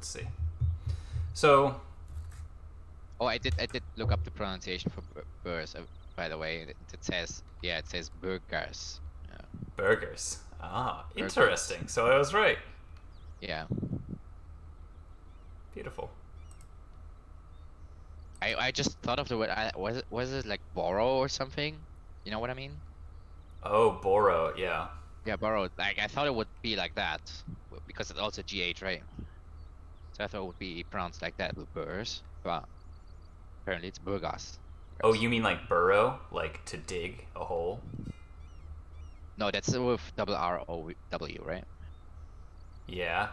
Let's see. So, Oh, I did look up the pronunciation for burrs, by the way. It says burgers. Yeah, burgers. Ah, burgers. interesting. So I was right. Yeah. Beautiful. I just thought of the word. Was it like borrow or something? You know what I mean? Oh, Boro, yeah. Yeah, borrow. Like I thought it would be like that because it's also GH, right? So I thought it would be pronounced like that with burrs, but apparently it's burgas. Oh, you mean like burrow? Like to dig a hole? No, that's with double R O W, right? Yeah.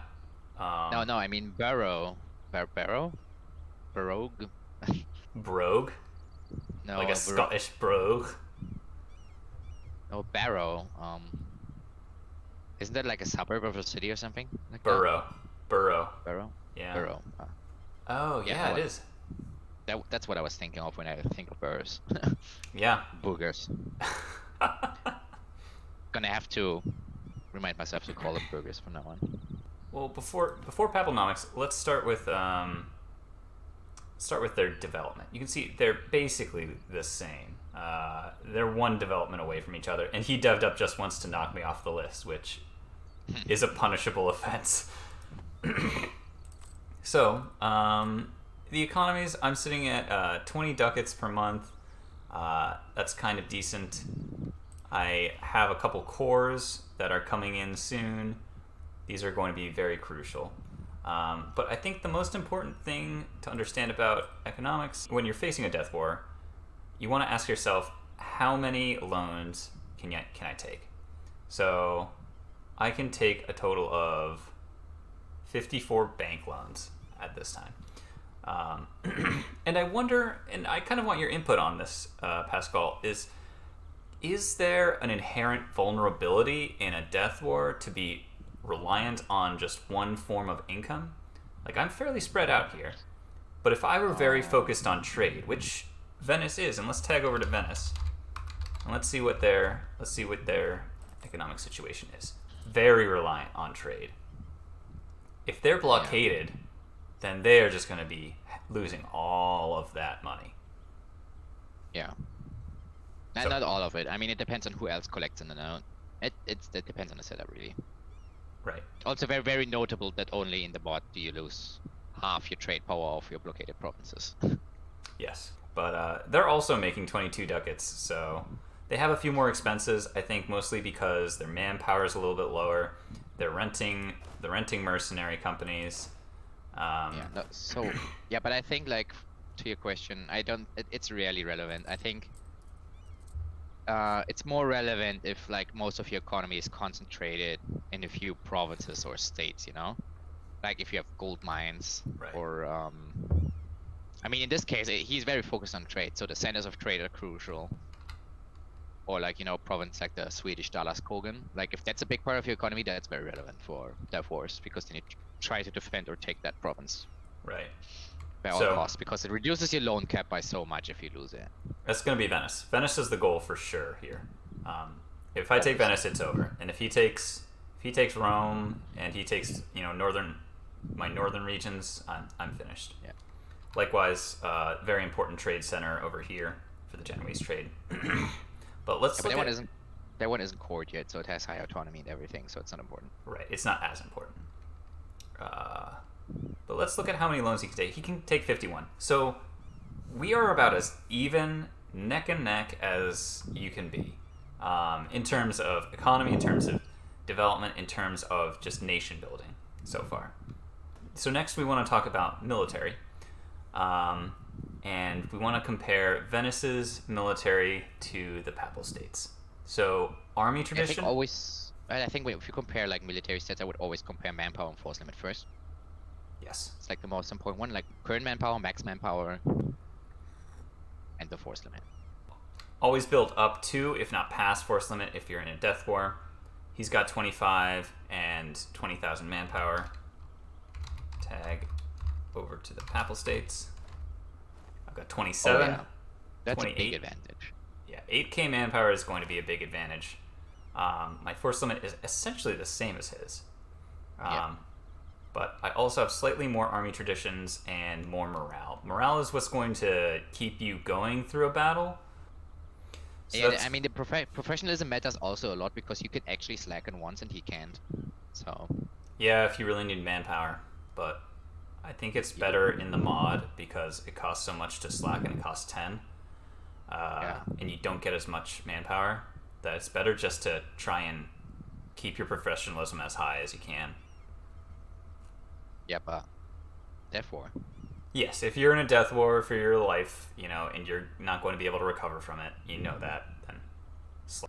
No, I mean barrow. Barrow? Barogue? Brogue? No, Like a Scottish brogue? no, Barrow. Isn't that like a suburb of a city or something like that? Burrow. Burrow. Barrow? Yeah. Barrow. Oh, Yeah, yeah, no, it is. that's what I was thinking of when I think of burrs. Yeah. Boogers. Gonna have to remind myself to call them burgers from now on. Well, before Papalnomics, let's start with their development. You can see they're basically the same. They're one development away from each other, and he devved up just once to knock me off the list, which is a punishable offense. So, the economies, I'm sitting at 20 ducats per month. That's kind of decent. I have a couple cores that are coming in soon. These are going to be very crucial. But I think the most important thing to understand about economics, when you're facing a death war, you want to ask yourself, how many loans can I take? So I can take a total of 54 bank loans at this time. And I wonder, and I kind of want your input on this, Pascal, is there an inherent vulnerability in a death war to be reliant on just one form of income? Like, I'm fairly spread out here, but if I were very focused on trade, which Venice is, and let's tag over to Venice, and let's see what their economic situation is. Very reliant on trade. If they're blockaded, then they are just going to be losing all of that money. Yeah. Not all of it. I mean, it depends on who else collects in the node. It depends on the setup, really. Right. Also, very, very notable that only in the bot do you lose half your trade power of your blockaded provinces. Yes, but they're also making 22 ducats, so they have a few more expenses, I think mostly because their manpower is a little bit lower. They're renting mercenary companies. But I think, like, to your question, it's really relevant. I think it's more relevant if, like, most of your economy is concentrated in a few provinces or states, you know? Like if you have gold mines, right. Or I mean, in this case, he's very focused on trade, so the centers of trade are crucial. Or, like, you know, province like the Swedish Dalaskogen. Like, if that's a big part of your economy, that's very relevant for death wars, because then you try to defend or take that province. Right. By all costs, because it reduces your loan cap by so much if you lose it. That's going to be Venice. Venice is the goal for sure here. If I take Venice, it's over. And if he takes Rome and he takes, you know, my northern regions, I'm finished. Yeah. Likewise, very important trade center over here for the Genoese trade. But let's look at... That one isn't cored yet, so it has high autonomy and everything, so it's not important. Right, it's not as important. But let's look at how many loans he can take. He can take 51. So we are about as even neck and neck as you can be, in terms of economy, in terms of development, in terms of just nation building so far. So next we want to talk about military. And we want to compare Venice's military to the Papal States. So army tradition... I think if you compare, like, military stats, I would always compare manpower and force limit first. Yes. It's like the most important one, like current manpower, max manpower, and the force limit. Always build up to, if not past, force limit if you're in a death war. He's got 25 and 20,000 manpower. Tag over to the Papal States. I've got 27. Yeah. That's 28. A big advantage. Yeah, 8k manpower is going to be a big advantage. My force limit is essentially the same as his. but I also have slightly more army traditions and more morale. Morale is what's going to keep you going through a battle. So Yeah, I mean, the professionalism matters also a lot because you can actually slacken once and he can't. So. Yeah, if you really need manpower, but I think it's better in the mod because it costs so much to slack and it costs 10. And you don't get as much manpower, that it's better just to try and keep your professionalism as high as you can. Yeah, but therefore. Yes, if you're in a death war for your life, and you're not going to be able to recover from it, that, then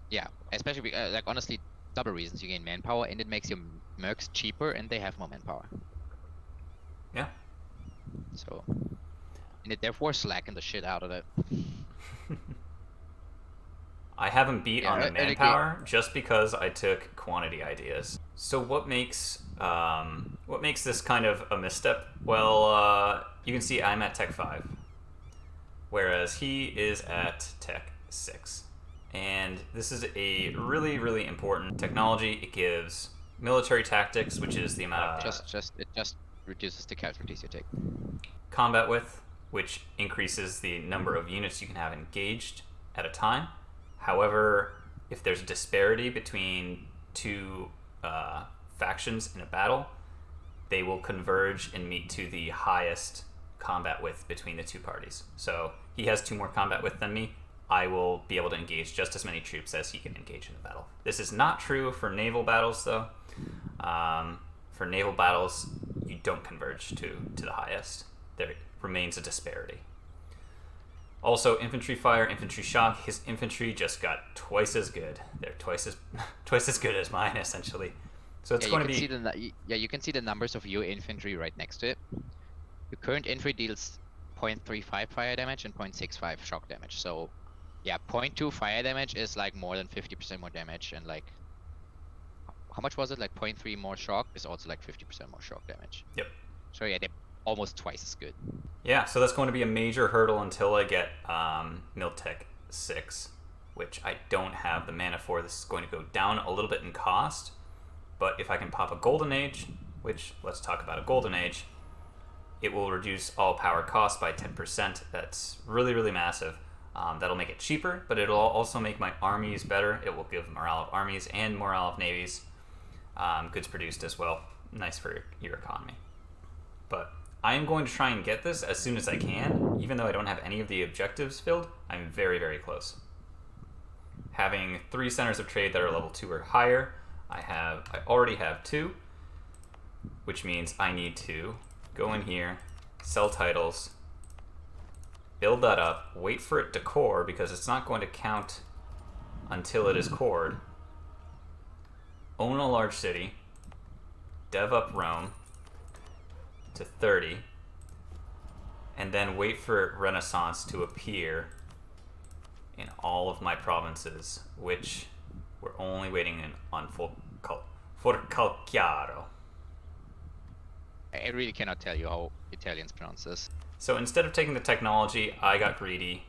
yeah, especially like honestly, double reasons: you gain manpower and it makes your mercs cheaper, and they have more manpower. Yeah. So, and it therefore slacken the shit out of it. I haven't beat on the manpower just because I took quantity ideas. So what makes this kind of a misstep? Well, you can see I'm at Tech 5, whereas he is at Tech 6. And this is a really, really important technology. It gives military tactics, which is the amount of... it just reduces the casualties you take. Combat width, which increases the number of units you can have engaged at a time. However, if there's a disparity between two factions in a battle, they will converge and meet to the highest combat width between the two parties. So he has 2 more combat width than me. I will be able to engage just as many troops as he can engage in the battle. This is not true for naval battles, though. For naval battles, you don't converge to the highest. There remains a disparity. Also, infantry fire, infantry shock. His infantry just got twice as good. They're twice as good as mine, essentially. So it's going to be... you can see the numbers of your infantry right next to it. Your current infantry deals 0.35 fire damage and 0.65 shock damage. So, yeah, 0.2 fire damage is like more than 50% more damage, and like, how much was it? Like 0.3 more shock is also like 50% more shock damage. Yep. So yeah, they're almost twice as good. Yeah, so that's going to be a major hurdle until I get Miltech 6, which I don't have the mana for. This is going to go down a little bit in cost, but if I can pop a Golden Age, which, let's talk about a Golden Age, it will reduce all power cost by 10%. That's really, really massive. That'll make it cheaper, but it'll also make my armies better. It will give morale of armies and morale of navies. Goods produced as well. Nice for your economy. But I am going to try and get this as soon as I can. Even though I don't have any of the objectives filled, I'm very, very close. Having 3 centers of trade that are level 2 or higher, I already have 2, which means I need to go in here, sell titles, build that up, wait for it to core because it's not going to count until it is cored, own a large city, dev up Rome to 30, and then wait for Renaissance to appear in all of my provinces, which we're only waiting on Forcalchiaro. I really cannot tell you how Italians pronounce this. So instead of taking the technology, I got greedy,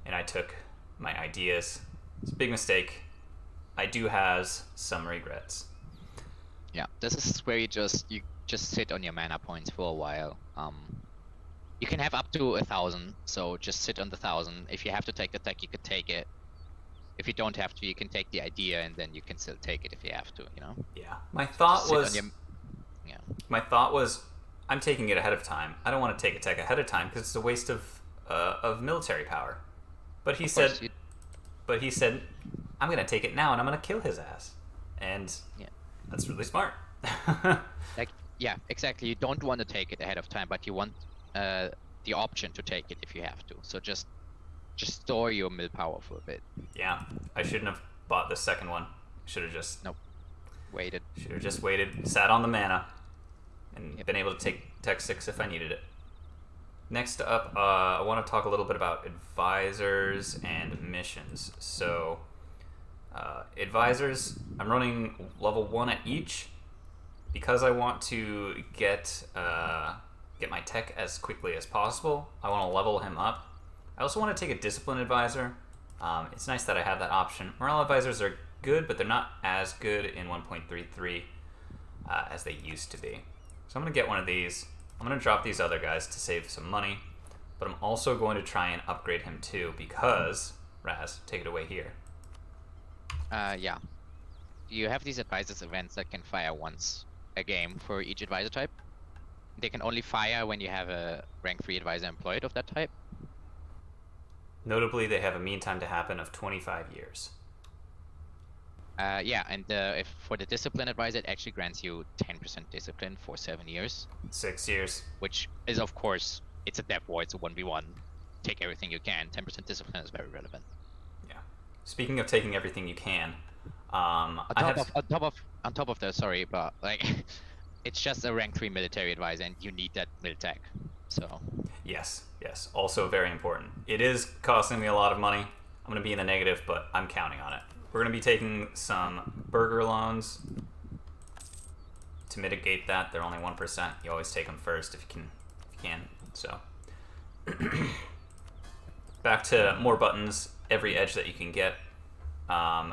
and I took my ideas. It's a big mistake. I do have some regrets. Yeah, this is where you just sit on your mana points for a while. You can have up to 1,000, so just sit on the 1,000. If you have to take the tech, you could take it. If you don't have to, you can take the idea, and then you can still take it if you have to. Yeah. My thought was, I'm taking it ahead of time. I don't want to take a tech ahead of time because it's a waste of military power. But he said, I'm gonna take it now and I'm gonna kill his ass, and yeah, that's really smart. Yeah, exactly. You don't want to take it ahead of time, but you want the option to take it if you have to. So just store your mill power for a bit. Yeah, I shouldn't have bought the second one. Should have just waited. Should have just waited, sat on the mana, and been able to take Tech 6 if I needed it. Next up, I want to talk a little bit about advisors and missions. So, advisors, I'm running level 1 at each because I want to get my tech as quickly as possible. I want to level him up. I also want to take a discipline advisor. It's nice that I have that option. Morale advisors are good, but they're not as good in 1.33 as they used to be. So I'm going to get one of these. I'm going to drop these other guys to save some money. But I'm also going to try and upgrade him too because... Raz, take it away here. Yeah. You have these advisors events that can fire once a game for each advisor type. They can only fire when you have a rank 3 advisor employed of that type. Notably, they have a mean time to happen of 25 years. Yeah, and if for the discipline advisor, it actually grants you 10% discipline for 7 years. 6 years. Which is, of course, it's a dev war, it's a 1v1. Take everything you can. 10% discipline is very relevant. Yeah. Speaking of taking everything you can, on top of that, sorry, but like, it's just a rank 3 military advisor, and you need that militech. So. Yes. Also very important. It is costing me a lot of money. I'm going to be in the negative, but I'm counting on it. We're going to be taking some burger loans to mitigate that. They're only 1%. You always take them first if you can. So back to more buttons. Every edge that you can get.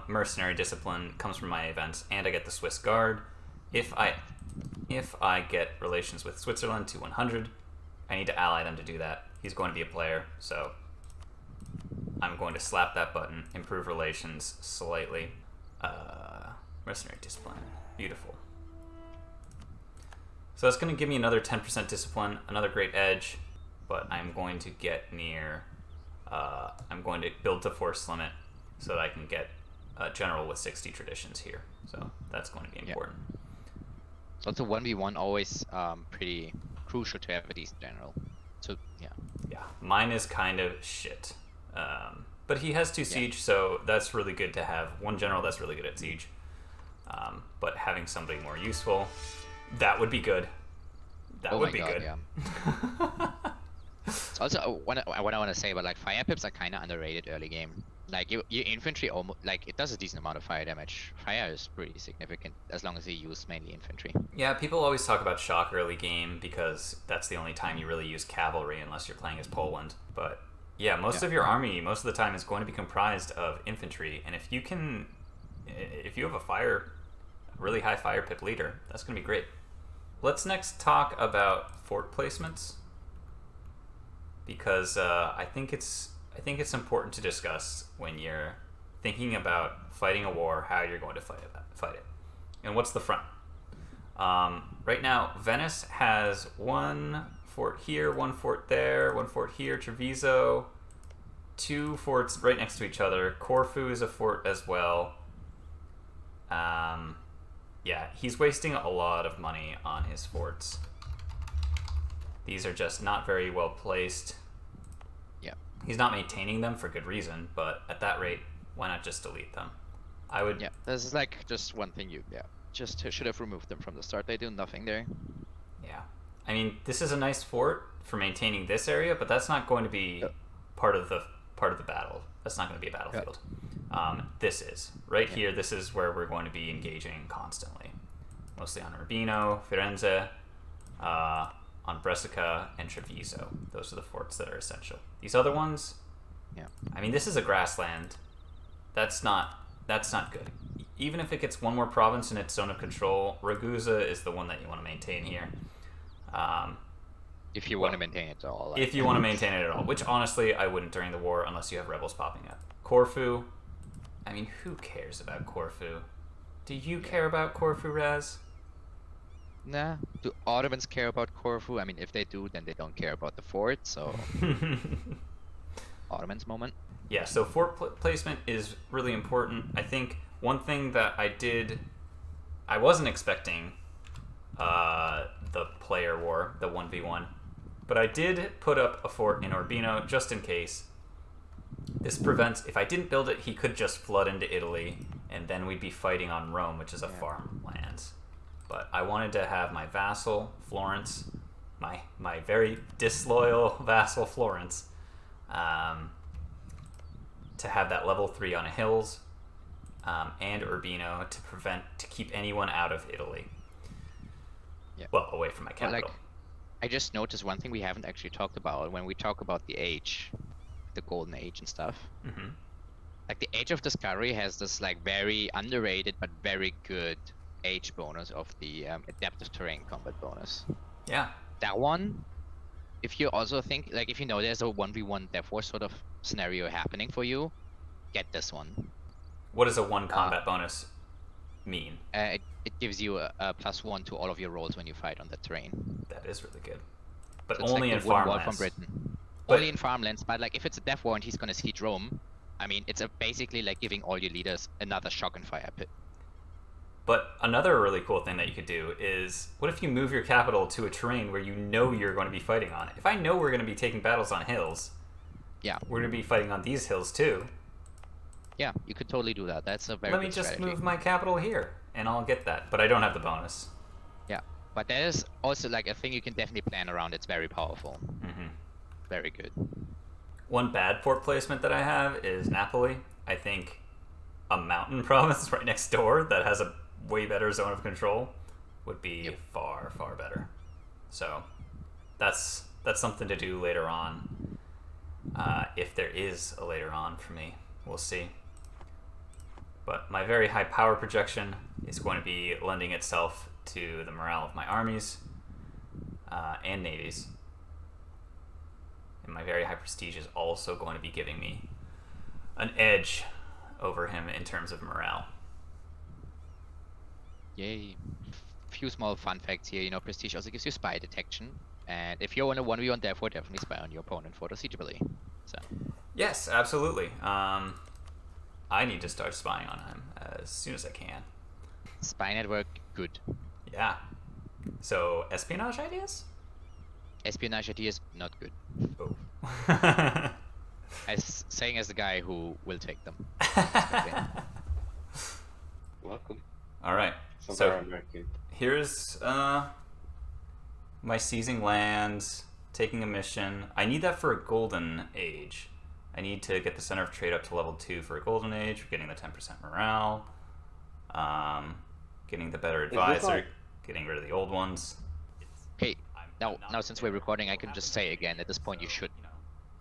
Mercenary discipline comes from my events, and I get the Swiss Guard. If I get relations with Switzerland to 100, I need to ally them to do that. He's going to be a player, so I'm going to slap that button, improve relations slightly. Mercenary discipline. Beautiful. So that's going to give me another 10% discipline, another great edge, but I'm going to get near... I'm going to build to force limit so that I can get a general with 60 traditions here. So that's going to be important. Yeah. So it's a 1v1 always pretty crucial to have a decent general. So, yeah. Yeah, mine is kind of shit. But he has 2 siege, so that's really good to have. One general that's really good at siege. But having somebody more useful, that would be good. That would be good. Yeah. Also, what I want to say about like fire pips are kind of underrated early game. Like your infantry almost like it does a decent amount of fire damage. Fire is pretty significant as long as you use mainly infantry. Yeah, people always talk about shock early game because that's the only time you really use cavalry unless you're playing as Poland. But yeah, most of your army, most of the time, is going to be comprised of infantry, and if you have a really high fire pip leader, that's going to be great. Let's next talk about fort placements, because I think it's important to discuss when you're thinking about fighting a war, how you're going to fight it, and what's the front. Right now, Venice has 1 fort here, 1 fort there, 1 fort here, Treviso, 2 forts right next to each other. Corfu is a fort as well. Yeah, he's wasting a lot of money on his forts. These are just not very well placed. Yeah. He's not maintaining them for good reason, but at that rate, why not just delete them? I would... Yeah, this is like just one thing should have removed them from the start. They do nothing there. Yeah. I mean, this is a nice fort for maintaining this area, but that's not going to be part of the battle. That's not going to be a battlefield. This is. Right here, this is where we're going to be engaging constantly. Mostly on Urbino, Firenze, on Brescia, and Treviso. Those are the forts that are essential. These other ones, I mean, this is a grassland. That's not good. Even if it gets 1 more province in its zone of control, Ragusa is the one that you want to maintain here. If you want to maintain it at all. If you want to maintain it at all, which honestly I wouldn't during the war unless you have rebels popping up. Corfu, I mean, who cares about Corfu? Do you care about Corfu, Raz? Nah. Do Ottomans care about Corfu? I mean, if they do, then they don't care about the fort, so... Ottomans moment. Yeah, so fort placement is really important. I think one thing that I wasn't expecting the player war, the 1v1, but I did put up a fort in Urbino just in case. This prevents, if I didn't build it, he could just flood into Italy, and then we'd be fighting on Rome, which is a farmland. But I wanted to have my vassal, Florence, my very disloyal vassal, Florence, to have that level 3 on hills, and Urbino to keep anyone out of Italy. Yeah. Well, away from my capital. I just noticed one thing we haven't actually talked about when we talk about the age, the golden age and stuff. Mm-hmm. Like the age of discovery has this like very underrated but very good age bonus of the adaptive terrain combat bonus. Yeah. That one, if you also think, like, if you know there's a 1v1 Death War sort of scenario happening for you, get this one. What does a 1 combat bonus mean? It gives you a +1 to all of your rolls when you fight on that terrain. That is really good. But So it's only like in the wooden wall farmlands. from Britain. But- Only in farmlands, but like if it's a Death War and he's gonna siege Rome, I mean, it's basically like giving all your leaders another shock and fire pit. But another really cool thing that you could do is, what if you move your capital to a terrain where you know you're going to be fighting on? If I know we're going to be taking battles on hills, Yeah. we're going to be fighting on these hills too. Yeah, you could totally do that. That's a very Let good me just strategy. move my capital here, and I'll get that. But I don't have the bonus. Yeah, but that is also like a thing you can definitely plan around. It's very powerful. Mm-hmm. Very good. One bad port placement that I have is Napoli. I think a mountain province right next door that has a way better zone of control would be far, far better. So that's something to do later on. If there is a later on for me, we'll see. But my very high power projection is going to be lending itself to the morale of my armies and navies. And my very high prestige is also going to be giving me an edge over him in terms of morale. Yay. Few small fun facts here. You know, prestige also gives you spy detection. And if you're on a 1v1, therefore definitely spy on your opponent for the siege ability. So. Yes, absolutely. I need to start spying on him as soon as I can. Spy network, good. Yeah. So, espionage ideas? Espionage ideas, not good. Oh. As saying as the guy who will take them. Welcome. All right. So So very American. here's my seizing lands, taking a mission. I need that for a golden age. I need to get the center of trade up to level 2 for a golden age. We're getting the 10% morale. Getting the better this advisor. like- Getting rid of the old ones. Okay, now since we're recording, I can just say again, at this point you should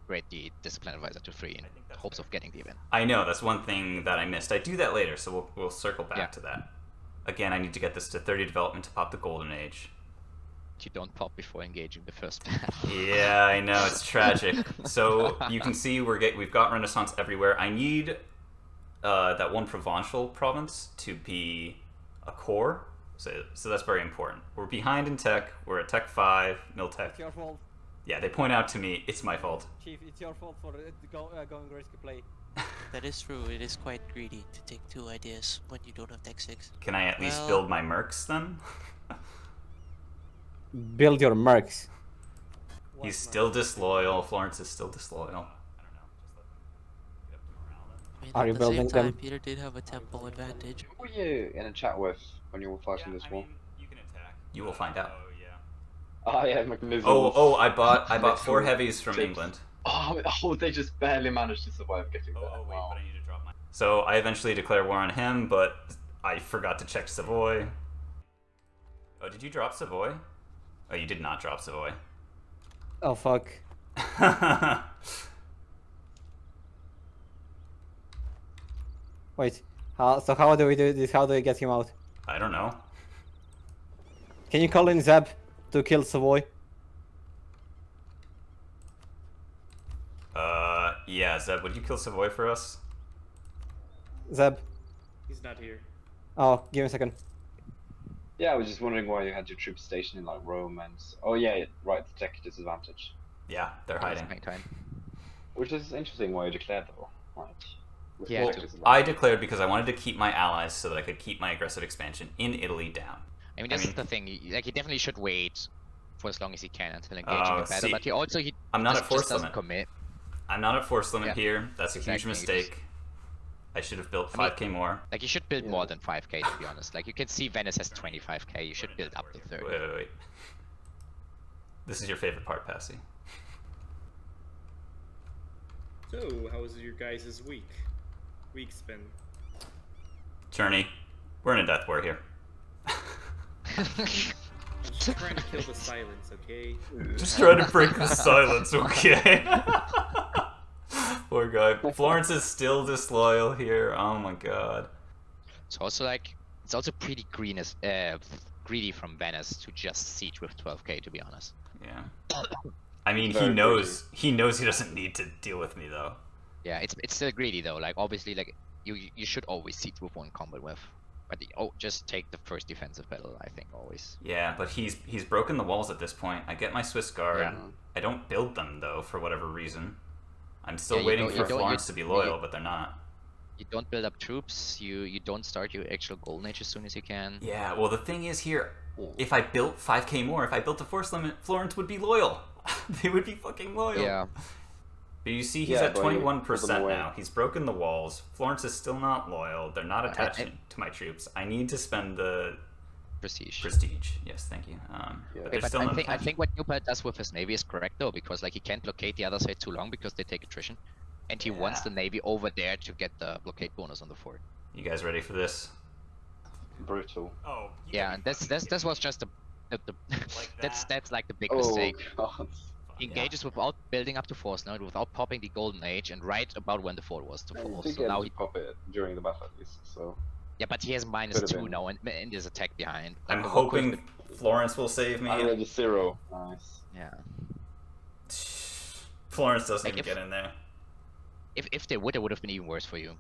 rate the Discipline Advisor to 3 in hopes of getting the event. I know, that's one thing that I missed. I do that later, so we'll circle back Yeah. to that. Again, I need to get this to 30 development to pop the golden age. You don't pop before engaging the first battle. Yeah, I know, it's tragic. So you can see we've got Renaissance everywhere. I need that one provincial province to be a core, so that's very important. We're behind in tech. We're at Tech 5, Miltech. It's your fault, Yeah, they point out to me it's my fault. Chief. It's your fault for going risky play. That is true. It is quite greedy to take 2 ideas when you don't have Tech 6. Can I at least Well- build my mercs then? Build your mercs. He's still disloyal. Florence is still disloyal. I mean, Are at you the building same time, them? Peter did have a tempo advantage. Who were you in a chat with when you were fighting this war? You can attack. You will find out. Oh yeah, McNizzles. I bought 4 Little heavies from chips. England. Oh, they just barely managed to survive getting that. Oh, wait, Wow. but I need to drop mine. So I eventually declare war on him, but I forgot to check Savoy. Oh, did you drop Savoy? Oh, you did not drop Savoy. Oh fuck. Wait. How do we do this? How do we get him out? I don't know. Can you call in Zeb to kill Savoy? Yeah, Zeb, would you kill Savoy for us? Zeb. He's not here. Oh, give me a second. Yeah, I was just wondering why you had your troops stationed in like Rome and. Oh yeah, right, the tech disadvantage. Yeah, they're hiding. Time. Which is interesting why you declared though. Like, with Yeah, tech to- disadvantage. I declared because I wanted to keep my allies so that I could keep my aggressive expansion in Italy down. I mean, this mean- is the thing. Like, he definitely should wait for as long as he can until engaging Oh, the battle. see, But he also I'm not just, at force just doesn't limit. commit. I'm not at force limit Yeah. here. That's a huge Exactly, you just- mistake. I should have built I mean- 5k more. Like, you should build Yeah. more than 5k to be honest. Like, you can see Venice has 25k. You should build up to 30. Wait. This is your favorite part, Passy. So, how was your guys' week? Week's been. Journey, we're in a death war here. I'm just trying to kill the silence, okay? Just trying to break the silence, okay? Poor guy. Florence is still disloyal here. Oh my god. So also like It's also pretty greedy from Venice to just siege with 12k, to be honest. Yeah. I mean, Very he knows he doesn't need to deal with me though. Yeah, it's still greedy though. Like obviously, like you should always siege with one combat with, but just take the first defensive battle. I think always. Yeah, but he's broken the walls at this point. I get my Swiss Guard. Yeah. I don't build them though for whatever reason. I'm still Yeah, you waiting don't- for you don't- Florence to be loyal, but they're not. You don't build up troops. You don't start your actual golden age as soon as you can. Yeah, well the thing is here, if I built 5k more, if I built a force limit, Florence would be loyal. They would be fucking loyal. Yeah. But you see, he's Yeah, at but you 21% put them away. now. He's broken the walls. Florence is still not loyal. They're not attached to my troops. I need to spend the Prestige. prestige. Yes, thank you. But Okay, they're but still I not think attached. what Njupa does with his navy is correct though, because like he can't blockade the other side too long because they take attrition, and he wants Yeah. the navy over there to get the blockade bonus on the fort. You guys ready for this? Brutal. Oh. Yeah, and this was just the Like that's like the big Oh mistake. god. He engages without building up to force node, without popping the golden age, and right about when the fort was to You fall. did So get now to pop it during the battle at least, so yeah, but he has Could've -2 been. now and his attack behind. Like, I'm the Volkov hoping could- Florence will save me. already 0. Nice. Yeah. Florence doesn't Like even if- get in there. If they would, it would have been even worse for you.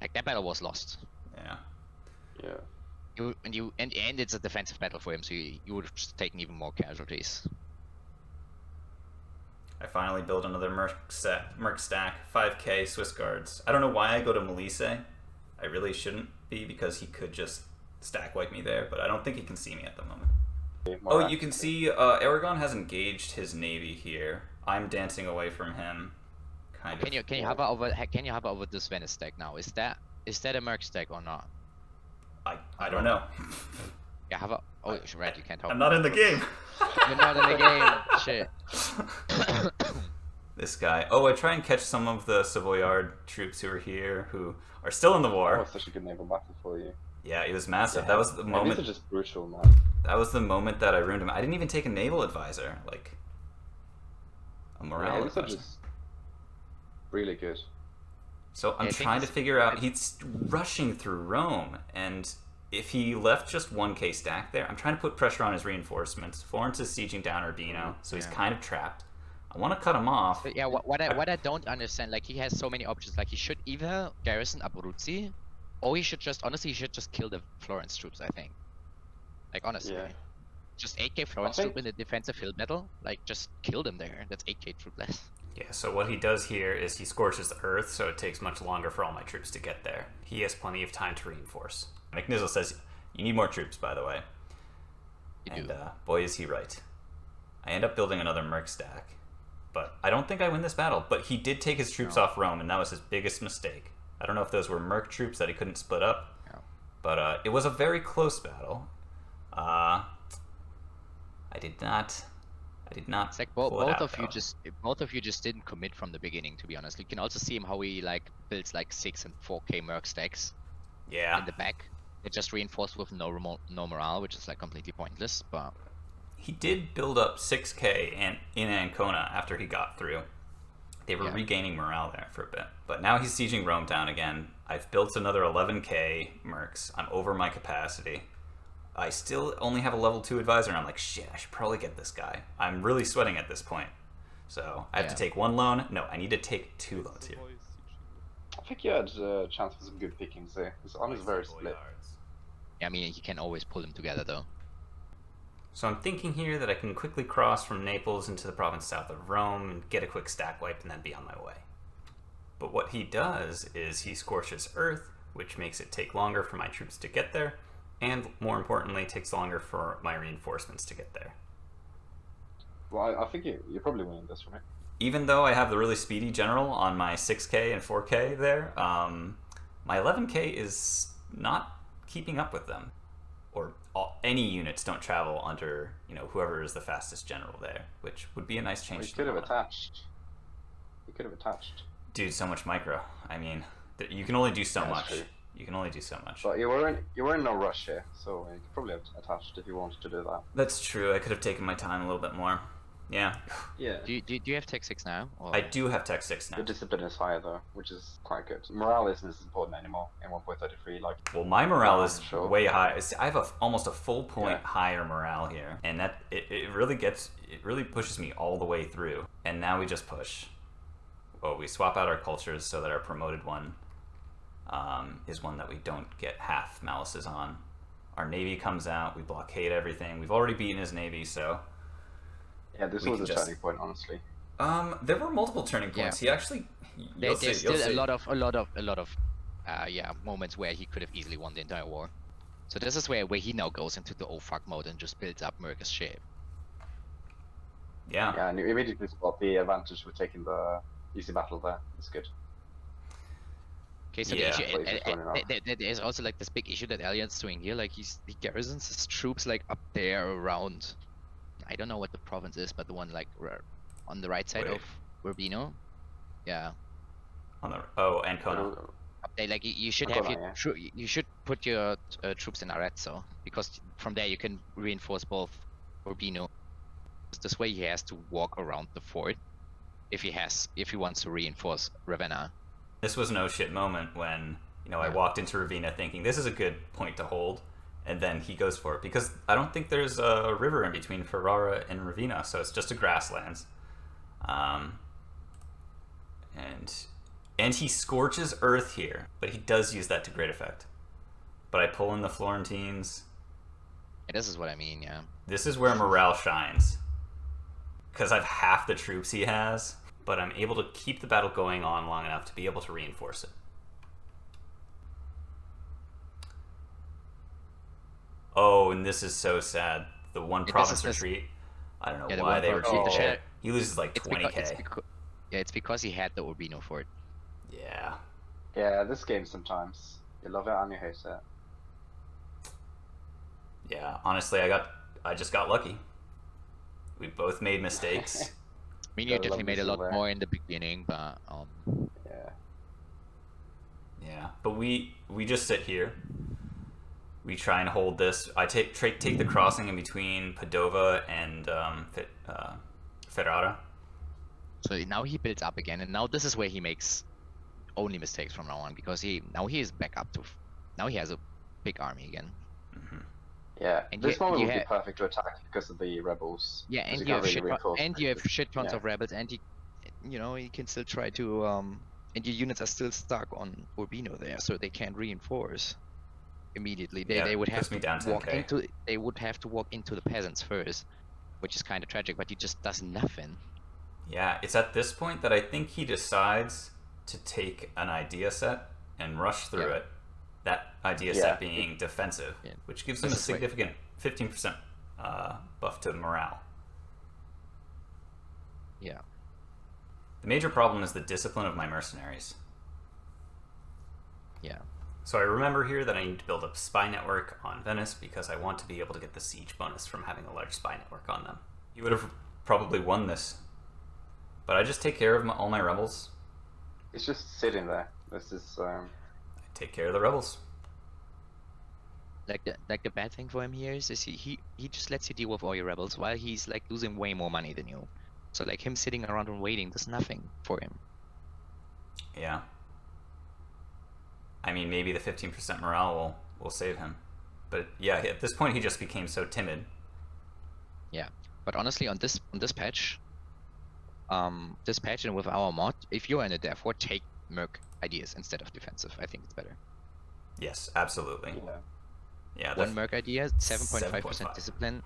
Like that battle was lost. Yeah. Yeah. And it's a defensive battle for him, so you would have just taken even more casualties. I finally build another Merc stack, 5k Swiss Guards. I don't know why I go to Molise. I really shouldn't be because he could just stack wipe me there, but I don't think he can see me at the moment. Oh, you can see Aragon has engaged his navy here. I'm dancing away from him. Kind of. Can you hover over this Venice stack now? Is that a Merc stack or not? I don't know. Yeah, hover. Oh, right, you can't hover. I'm not in the game. You're not in the game. Shit. This guy. Oh, I try and catch some of the Savoyard troops who are here, who are still in the That war. was such a good naval battle for you. Yeah, it was massive. Yeah. That was the And moment. these are just brutal, man. That was the moment that I ruined him. I didn't even take a naval advisor, like a morale Yeah, these are advisor. just really good. So I'm I think trying to it's- figure out. He's rushing through Rome, and if he left just 1k stack there, I'm trying to put pressure on his reinforcements. Florence is sieging down Urbino, so he's Yeah. kind of trapped. I want to cut him off. But yeah, what I don't understand, like he has so many options. Like he should either garrison Abruzzi, or he should just kill the Florence troops. I think. Like honestly, Yeah. just 8k Florence think- troop in the defensive hill battle. Like just kill them there. That's 8k troop less. Yeah, so what he does here is he scorches the earth, so it takes much longer for all my troops to get there. He has plenty of time to reinforce. McNizzle says, you need more troops, by the way. You And do. boy, is he right. I end up building another Merc stack. But I don't think I win this battle. But he did take his troops off Rome, and that was his biggest mistake. I don't know if those were Merc troops that he couldn't split up. No. But it was a very close battle. I did not It's like pull it both out, of you just didn't commit from the beginning. To be honest, you can also see him how he like builds like 6 and 4k Merc stacks Yeah. in the back. They just reinforced with no morale, which is like completely pointless. But He did build up 6k in Ancona after he got through. They were Yeah. regaining morale there for a bit. But now he's sieging Rome down again. I've built another 11k mercs. I'm over my capacity. I still only have a level 2 advisor, and I'm like, shit, I should probably get this guy. I'm really sweating at this point. So I have to Yeah. take 1 loan. No, I need to take 2 loans here. I think you had a chance for some good pickings there. His army is very split. yeah, I mean, you can always pull them together though. So I'm thinking here that I can quickly cross from Naples into the province south of Rome and get a quick stack wipe and then be on my way. But what he does is he scorches Earth, which makes it take longer for my troops to get there, and more importantly, takes longer for my reinforcements to get there. Well, I think you're probably winning this, right? Even though I have the really speedy general on my 6k and 4k there, my 11k is not keeping up with them. Or any units don't travel under, whoever is the fastest general there, which would be a nice change. Well, you to could have the model. attached. You could have attached. Dude, so much micro. I mean, you can only do so Yeah, that's much. true. You can only do so much. But you were in no rush here, so you could probably have attached if you wanted to do that. That's true. I could have taken my time a little bit more. Yeah. Yeah. Do you have Tech 6 now? Or... I do have Tech 6 now. The discipline is higher though, which is quite good. Morale isn't as important anymore in 1.33. Like, Well, my morale is sure. way high. I have almost a full point Yeah. higher morale here, and that it really pushes me all the way through. And now we just push. Well, we swap out our cultures so that our promoted one is one that we don't get half malices on. Our navy comes out, we blockade everything. We've already beaten his navy, so yeah, this we was can a just- turning point, honestly. there were multiple turning points. Yeah. He actually There's still a lot of moments where he could have easily won the entire war. So this is where he now goes into the oh fuck mode and just builds up Mercus shape. Yeah. Yeah, and you immediately spot the advantage with taking the easy battle there. It's good. Okay, so Yeah. the issue, Places going around. there's also like this big issue that Allian's doing here. Like he garrisons his troops like up there around. I don't know what the province is, but the one like on the right side Wait. of Urbino. Yeah. On the Ancona. Up there, like you should Ancona, have your you should put your troops in Arezzo, because from there you can reinforce both Urbino. This way he has to walk around the fort if he wants to reinforce Ravenna. This was no shit moment when, I walked into Ravenna thinking this is a good point to hold, and then he goes for it, because I don't think there's a river in between Ferrara and Ravenna, so it's just a grasslands. And he scorches earth here, but he does use that to great effect. But I pull in the Florentines. And this is what I mean, yeah. This is where morale shines, because I've half the troops he has, but I'm able to keep the battle going on long enough to be able to reinforce it. Oh, and this is so sad. The one province retreat. I don't know why they retreat. He loses like 20k. It's because he had the Urbino fort. Yeah. Yeah, this game sometimes you love it and you hate it. Yeah, honestly, I just got lucky. We both made mistakes. I mean, you Gotta definitely love made a this lot over. more in the beginning, but Yeah. Yeah, but we just sit here. We try and hold this. I take the crossing in between Padova and Ferrara. so now he builds up again, and now this is where he makes only mistakes from now on, because now he is back up to, now he has a big army again. Mm-hmm. Yeah, And this you- moment you would be ha- perfect to attack because of the rebels. Yeah, 'cause and you you can't have really reinforce shit tons Yeah. of rebels, and you can still try to and your units are still stuck on Urbino there, so they can't reinforce immediately. They would have puts me down to walk 10k. into the peasants first, which is kind of tragic. But he just does nothing. Yeah, it's at this point that I think he decides to take an idea set and rush through Yeah. it. That idea Yeah. set being defensive, Yeah. which gives him a This is where- significant 15% buff to morale. Yeah. The major problem is the discipline of my mercenaries. Yeah. So I remember here that I need to build a spy network on Venice because I want to be able to get the siege bonus from having a large spy network on them. He would have probably won this, but I just take care of all my rebels. It's just sitting there. This is I take care of the rebels. Like the bad thing for him here is he just lets you deal with all your rebels while he's like losing way more money than you. So like him sitting around and waiting does nothing for him. Yeah. I mean, maybe the 15% morale will save him. But yeah, at this point he just became so timid. Yeah. But honestly, on this patch, and with our mod, if you're in a dev war, take merc ideas instead of defensive. I think it's better. Yes, absolutely. yeah. Yeah, One merc idea, 7.5% 7.5. discipline,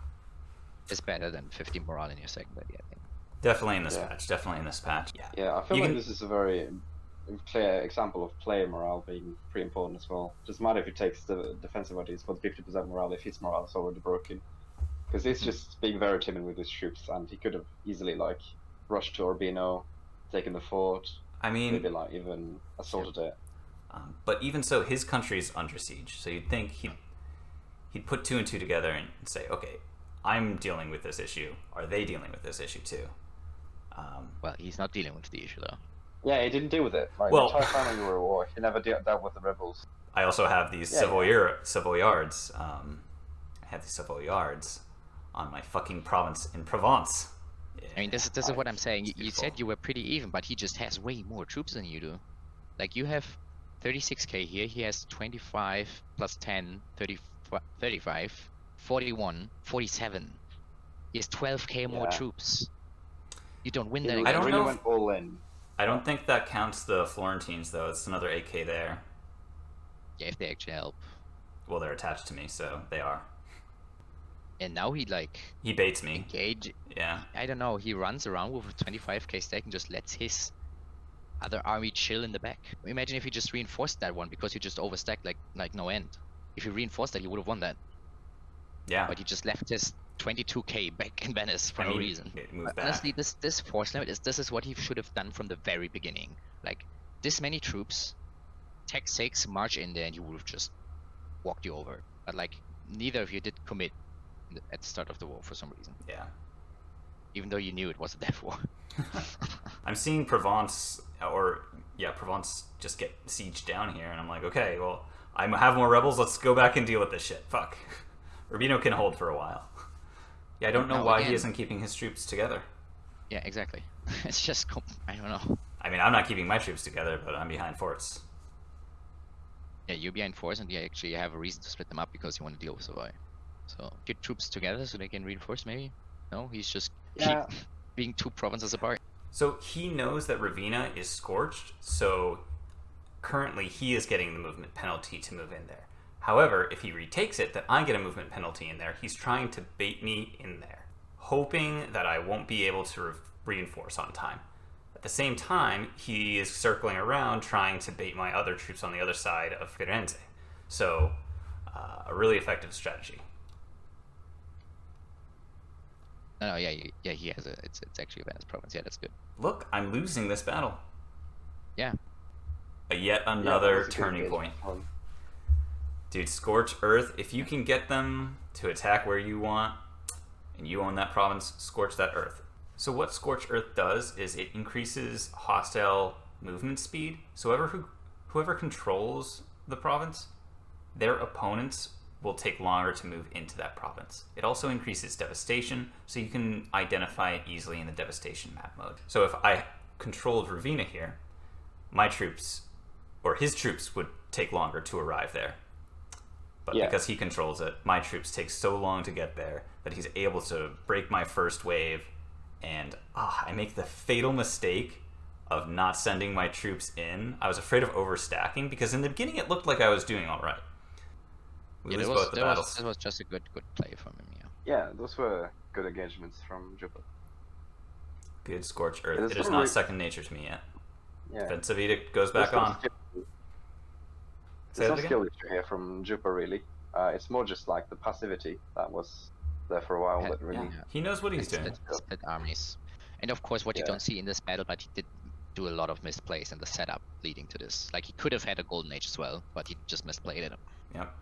is better than 50 morale in your second idea. I think. definitely in this Yeah. patch. Definitely in this patch. Yeah. Yeah, I feel You like can- this is a very clear example of player morale being pretty important as well. Doesn't matter if he takes the defensive ideas for the 50% morale if his morale is already broken. Because he's just being very timid with his troops, and he could have easily like rushed to Urbino, taken the fort, I mean, maybe like even assaulted it. but even so, his country is under siege. So you'd think he'd put two and two together and say, okay, I'm dealing with this issue. Are they dealing with this issue too? Well, he's not dealing with the issue though. Yeah, he didn't deal with it. Like, Well- the entire time we were at war, he never dealt with the rebels. I also have these Yeah, Savoyards. I have these Savoyards on my fucking province in Provence. I mean, this is what I'm saying. You beautiful. said you were pretty even, but he just has way more troops than you do. Like, you have 36k here, he has 25 plus 10, 35, 41, 47. He has 12k more Yeah. troops. You don't win He that I again. don't really know went all in. I don't think that counts the Florentines, though. It's another 8k there. Yeah, if they actually help. Well, they're attached to me, so they are. And now he, like, He baits me. engage. Yeah. I don't know, he runs around with a 25k stack and just lets his other army chill in the back. Imagine if he just reinforced that one because he just overstacked like no end. If he reinforced that, he would have won that. Yeah. But he just left his 22k back in Venice for I no mean, reason. it moved But back. honestly, this force limit this is what he should have done from the very beginning. Like, this many troops, tech 6, march in there, and he would have just walked you over. But like, neither of you did commit at the start of the war for some reason. Yeah. Even though you knew it was a death war. I'm seeing Provence just get sieged down here, and I'm like, okay, well, I have more rebels. Let's go back and deal with this shit. Fuck. Rubino can hold for a while. Yeah, I don't know Now why again- he isn't keeping his troops together. Yeah, exactly. It's just, I don't know. I mean, I'm not keeping my troops together, but I'm behind forts. Yeah, you're behind force, and you actually have a reason to split them up because you want to deal with Savoy. So get troops together so they can reinforce. Maybe. No, he's just Yeah. keep being 2 provinces apart. So he knows that Ravenna is scorched, so currently he is getting the movement penalty to move in there. However, if he retakes it, then I get a movement penalty in there. He's trying to bait me in there, hoping that I won't be able to reinforce on time. At the same time, he is circling around trying to bait my other troops on the other side of Firenze. So, a really effective strategy. No, yeah, he has a. It's actually a Venice province. Yeah, that's good. Look, I'm losing this battle. Yeah. Yet Yeah, another that was a good turning point. engagement. Dude, Scorch Earth, if you can get them to attack where you want, and you own that province, scorch that earth. So what Scorch Earth does is it increases hostile movement speed. So whoever controls the province, their opponents will take longer to move into that province. It also increases devastation, so you can identify it easily in the devastation map mode. So if I controlled Ravenna here, my troops, or his troops, would take longer to arrive there. But Yeah. because he controls it, my troops take so long to get there that he's able to break my first wave, and I make the fatal mistake of not sending my troops in. I was afraid of overstacking because in the beginning it looked like I was doing all right. We Yeah, lose that both the battles. was just a good play from him. Yeah. Yeah, those were good engagements from Jupa. Good Scorch Earth. It It is is not not second nature to me yet. Yeah. Defensive Edict goes back There's no on. skill- Say There's that no again? skill issue here from Jupa, really. It's more just like the passivity that was there for a while Yeah, that really... yeah. He knows what he's doing. Split armies, and of course, what you Yeah. don't see in this battle, but he did do a lot of misplays in the setup leading to this. Like, he could have had a golden age as well, but he just misplayed it. Yep.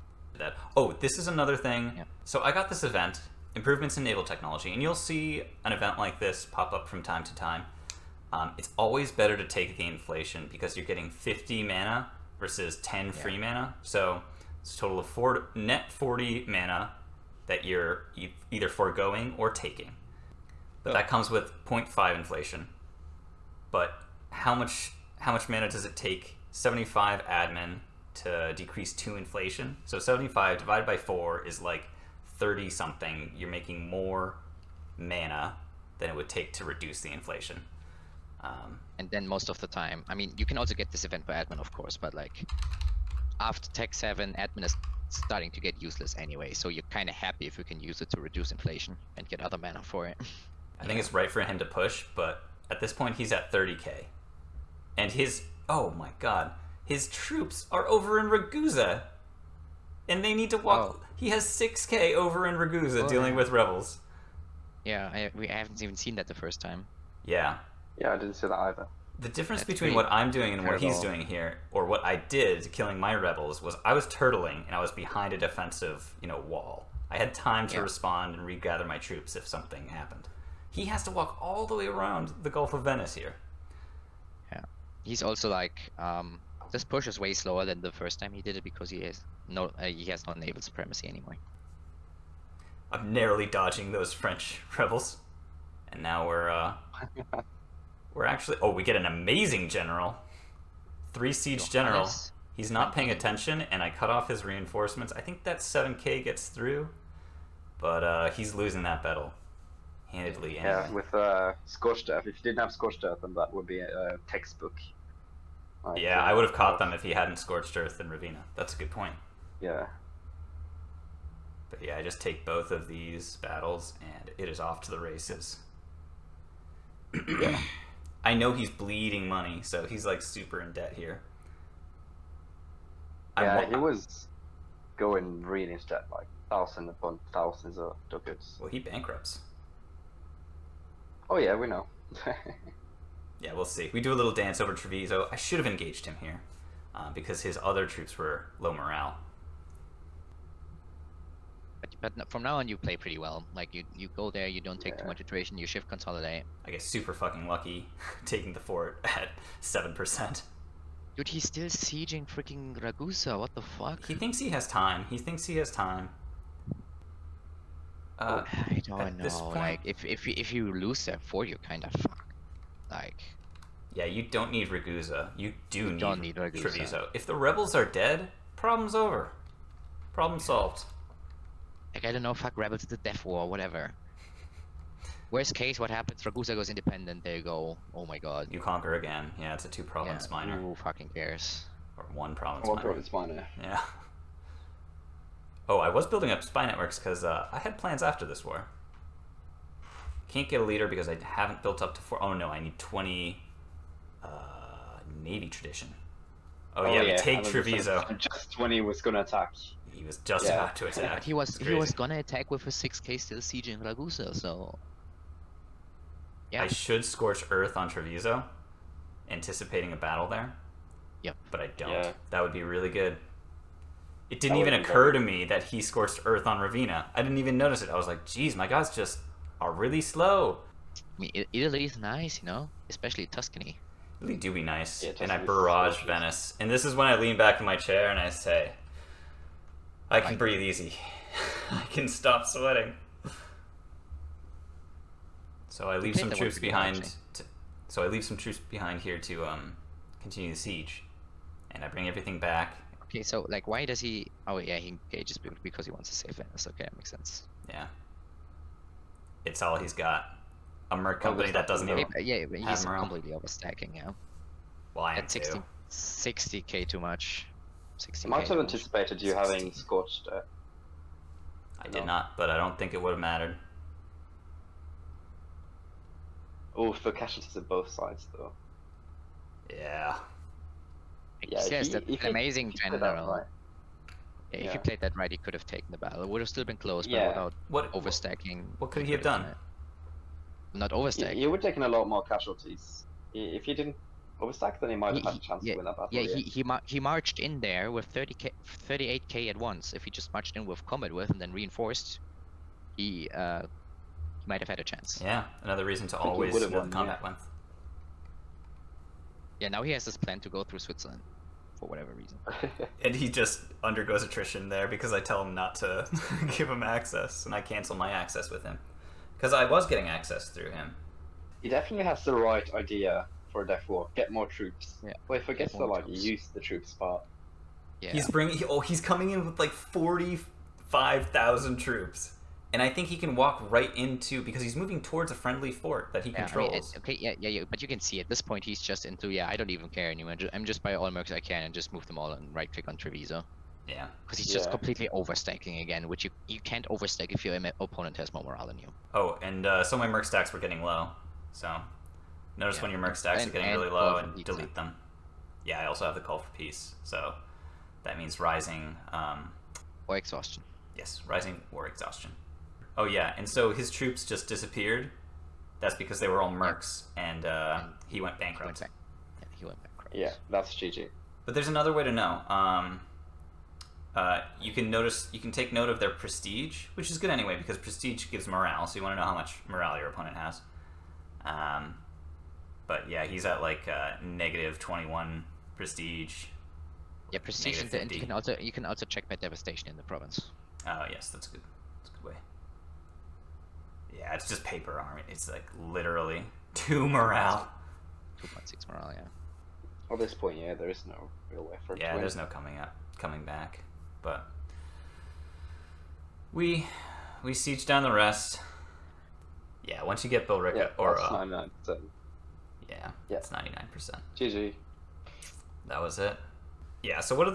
Oh, this is another thing. Yeah. So I got this event, Improvements in Naval Technology, and you'll see an event like this pop up from time to time. It's always better to take the inflation because you're getting 50 mana versus 10 free mana. So it's a total of net 40 mana that you're either foregoing or taking. But that comes with 0.5 inflation. But how much mana does it take 75 admin to decrease 2 inflation? So 75 divided by 4 is like 30 something. You're making more mana than it would take to reduce the inflation. And then most of the time, I mean, you can also get this event by admin, of course, but like after Tech 7, admin is starting to get useless anyway, so you're kind of happy if you can use it to reduce inflation and get other mana for it. I think it's right for him to push, but at this point he's at 30k. And oh my god, his troops are over in Ragusa. And they need to walk. Oh. He has 6k over in Ragusa dealing with rebels. Yeah, we haven't even seen that the first time. Yeah. Yeah, I didn't see that either. The difference That's between pretty what I'm doing and what he's terrible. doing here, or what I did killing my rebels, was I was turtling and I was behind a defensive, wall. I had time to Yeah. respond and regather my troops if something happened. He has to walk all the way around the Gulf of Venice here. Yeah, he's also like, this push is way slower than the first time he did it because he has no naval supremacy anymore. I'm narrowly dodging those French rebels. And now we're actually... Oh, we get an amazing general. 3 siege general. Johannes He's not paying Van Dien. attention, and I cut off his reinforcements. I think that 7k gets through, but he's losing that battle handedly. Yeah, Anyway. with Scorched Earth. If you didn't have Scorched Earth, then that would be a textbook. Like, Yeah, I would have caught them if he hadn't Scorched Earth in Ravenna. That's a good point. Yeah. But yeah, I just take both of these battles, and it is off to the races. Yeah. I know he's bleeding money, so he's like super in debt here. Yeah, he was going really into debt, like thousands upon thousands of ducats. Well, he bankrupts. Oh yeah, we know. Yeah, we'll see. We do a little dance over Treviso. I should have engaged him here, because his other troops were low morale. But from now on, you play pretty well. Like you go there, you don't take too much iteration, you shift consolidate. I get super fucking lucky taking the fort at 7%. Dude, he's still sieging freaking Ragusa. What the fuck? He thinks he has time. He thinks he has time. I don't at this know. point- Like if you lose that fort, you're kind of fucked. Like Yeah, you don't need Ragusa. You do don't need need Ragusa. Treviso. If the rebels are dead, problem's over. Problem solved. Like I don't know, fuck rebels, the death war, whatever. Worst case, what happens? Ragusa goes independent. There you go. Oh my god. You conquer again. Yeah, it's a 2-province minor. Who fucking cares? Or 1-province One minor. province minor. Yeah. Oh, I was building up spy networks because I had plans after this war. Can't get a leader because I haven't built up to 4. Oh no, I need 20 Navy tradition. Oh, yeah, we take 100%. Treviso. Just when he was gonna attack. He was just Yeah. about to attack. But he was It's crazy. gonna attack with a 6k still sieging Ragusa, so yeah. I should scorch Earth on Treviso, anticipating a battle there. Yep. But I don't. Yeah. That would be really good. It didn't That even would be occur very to me that he scorched Earth on Ravenna. I didn't even notice it. I was like, geez, my guys just are really slow. I mean, Italy is nice, you know, especially Tuscany. Really do be nice. Yeah, And I Tuscany's barrage delicious. Venice. And this is when I lean back in my chair and I say, I can breathe easy. I can stop sweating. So I leave think some that would troops be good, behind. actually. So I leave some troops behind here to continue the siege, and I bring everything back. Okay, so like, why does he? Oh yeah, he engages because he wants to save Venice. Okay, that makes sense. Yeah, it's all he's got. A merc company that doesn't even. Yeah, but have he's morale. completely overstacking. Yeah, Well, I am at too. 60k too much. 60k. I might have too much. anticipated you having 16. Scorched Earth. I did not, but I don't think it would have mattered. Oh, for casualties at both sides though. Yeah. Yeah, if Yes, he- that's if an he amazing picked it up general. right. Yeah, if Yeah. he played that right, he could have taken the battle. It would have still been close, but Yeah. without What? overstacking. What could he have could've done? it. Not overstack. He would have taken a lot more casualties. If he didn't overstack, then he might have had a chance yeah, to win that battle. yeah, he marched in there with 38k at once. If he just marched in with combat with and then reinforced, he might have had a chance. Yeah. Another reason to think he always would have know the won, combat yeah. length. Yeah, now he has this plan to go through Switzerland for whatever reason. And he just undergoes attrition there because I tell him not to give him access, and I cancel my access with him. Because I was getting access through him. He definitely has the right idea for a death war. Get more troops. Yeah, But he forgets to more like troops. use the troops part. Yeah. He's coming in with like 45,000 troops. And I think he can walk right into, because he's moving towards a friendly fort that he Yeah, I mean, controls. okay, yeah, but you can see at this point he's just into, I don't even care anymore. I'm just by all mercs I can and just move them all and right click on Treviso. Yeah. Because he's just Yeah. completely overstacking again, which you can't overstack if your opponent has more morale than you. Oh, and so my merc stacks were getting low. So notice Yeah. when your merc stacks are getting And really call low for and pizza. delete them. Yeah, I also have the call for peace. So that means rising, Or exhaustion. yes, rising war exhaustion. Oh yeah, and so his troops just disappeared. That's because they were all mercs, and he went He bankrupt. went back. Yeah, he went bankrupt. Yeah, that's GG. But there's another way to know. You can take note of their prestige, which is good anyway because prestige gives morale. So you want to know how much morale your opponent has. But yeah, he's at like negative 21 prestige. Yeah, prestige, Negative and 50. you can also check by devastation in the province. Oh yes, that's good. That's a good way. Yeah, it's just paper army. It's like literally 2 morale. 2.6 morale, yeah. At this point, yeah, there is no real effort. Yeah, to win. there's no coming back. But we siege down the rest. Yeah, once you get Billrica Yeah, or that's 99%. yeah, Yeah. it's 99%. GG. That was it. Yeah. So what are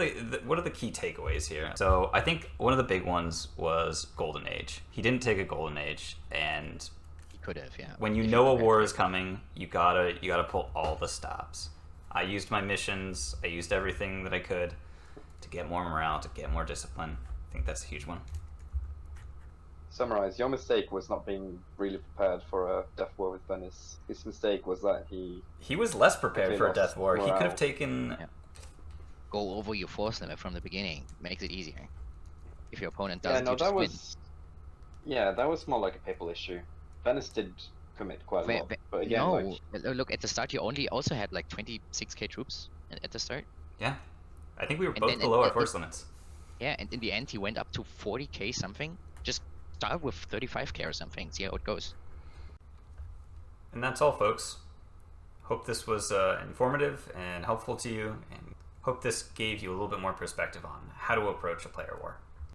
the key takeaways here? So I think one of the big ones was Golden Age. He didn't take a Golden Age, and He could have, yeah. when you If know a prepared war for is it. coming, you gotta pull all the stops. I used my missions. I used everything that I could to get more morale, to get more discipline. I think that's a huge one. Summarize, your mistake was not being really prepared for a death war with Venice. His mistake was that He was less prepared Okay, for a lost death war. He could morale. have taken. Yeah. Go over your force limit from the beginning. Makes it easier. If your opponent yeah, doesn't, no, you just that win. was that was more like a papal issue. Venice did commit quite a Ve- lot, ve- but again, no, like, look, at the start you only also had like 26k troops at the start. Yeah, I think we were And both then below our it- force limits. Yeah, and in the end he went up to 40k something. Just start with 35k or something. See how it goes. And that's all, folks. Hope this was informative and helpful to you, and hope this gave you a little bit more perspective on how to approach a player war.